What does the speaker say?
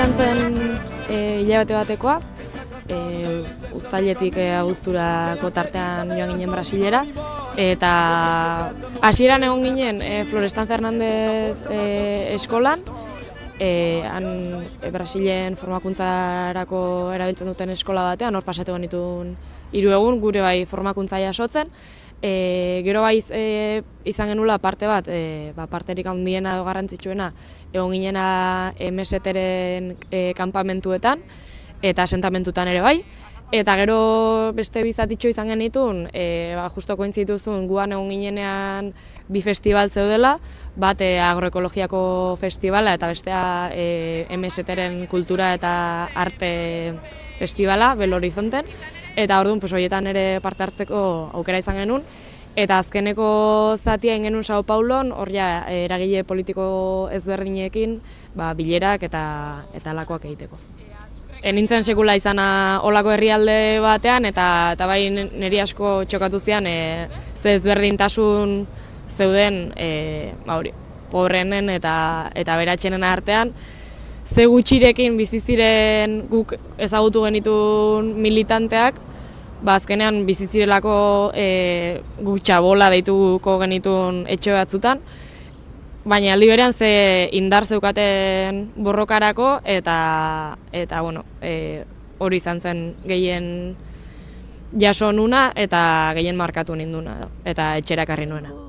izan zen hilabete batekoa, uztailetik abuzturako tartean joan ginen Brasilera, eta hasieran egon ginen Florestan Fernandez eskolan, han Brasilen formakuntzarako erabiltzen duten eskola batean, hor pasatu genituen 3 egun, gure bai formakuntza jasotzen. Gero bai izan genula parte bat, parterik handiena edo garrantzitsuena, egon ginena MST-ren kanpamentuetan eta asentamentutan ere bai. Eta gero beste bizatitxo izan genituen, justo kointzituzun guan egon ginenean 2 festival zeudela, bat agroekologiako festivala eta bestea MST-ren kultura eta arte festivala, Belo Horizonten. Eta orduan, horietan ere parte hartzeko aukera izan genuen. Eta azkeneko zatia egin genuen Sao Paulon, hor ja eragile politiko ezberdinekin bilerak eta alakoak egiteko. Nintzen sekula izana olako herrialde batean, eta bai niri asko txokatu zian ze ezberdintasun zeuden pobrenen eta beratxenen artean. Ze gutxirekin bizi ziren guk ezagutu genituen militanteak, azkenean bizi zirelako guk txabola deituko genituen etxe batzutan, baina aldi berean ze indar zeukaten borrokarako eta hori izan zen gehien jaso nuna eta gehien markatu ninduna eta etxera ekarri nuena.